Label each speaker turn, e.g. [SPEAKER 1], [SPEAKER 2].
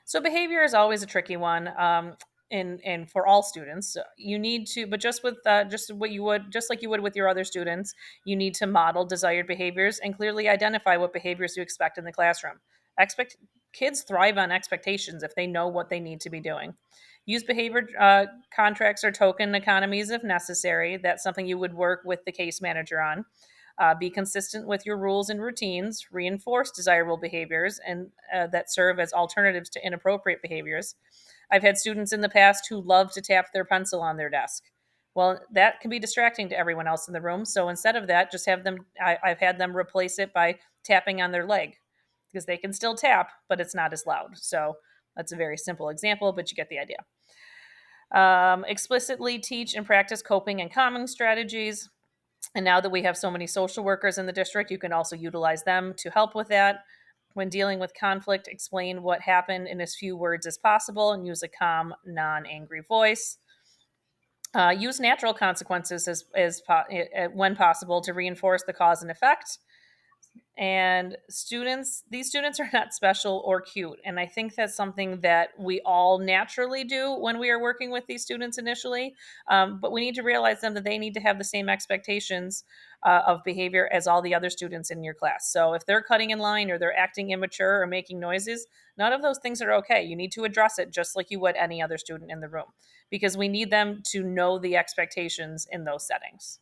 [SPEAKER 1] So behavior is always a tricky one, and for all students, you need to, but just with just what you would, just like you would with your other students, you need to model desired behaviors and clearly identify what behaviors you expect in the classroom. Expect Kids thrive on expectations if they know what they need to be doing. Use behavior contracts or token economies if necessary. That's something you would work with the case manager on. Be consistent with your rules and routines. Reinforce desirable behaviors and that serve as alternatives to inappropriate behaviors. I've had students in the past who love to tap their pencil on their desk. Well, that can be distracting to everyone else in the room. So instead of that, just have them. I've had them replace it by tapping on their leg because they can still tap, but it's not as loud. So that's a very simple example, but you get the idea. Explicitly teach and practice coping and calming strategies. And now that we have so many social workers in the district, you can also utilize them to help with that. When dealing with conflict, explain what happened in as few words as possible and use a calm, non angry voice. Use natural consequences when possible to reinforce the cause and effect. And these students are not special or cute, and I think that's something that we all naturally do when we are working with these students initially. But we need to realize them that they need to have the same expectations of behavior as all the other students in your class. So if they're cutting in line or they're acting immature or making noises, none of those things are okay. You need to address it just like you would any other student in the room, because we need them to know the expectations in those settings.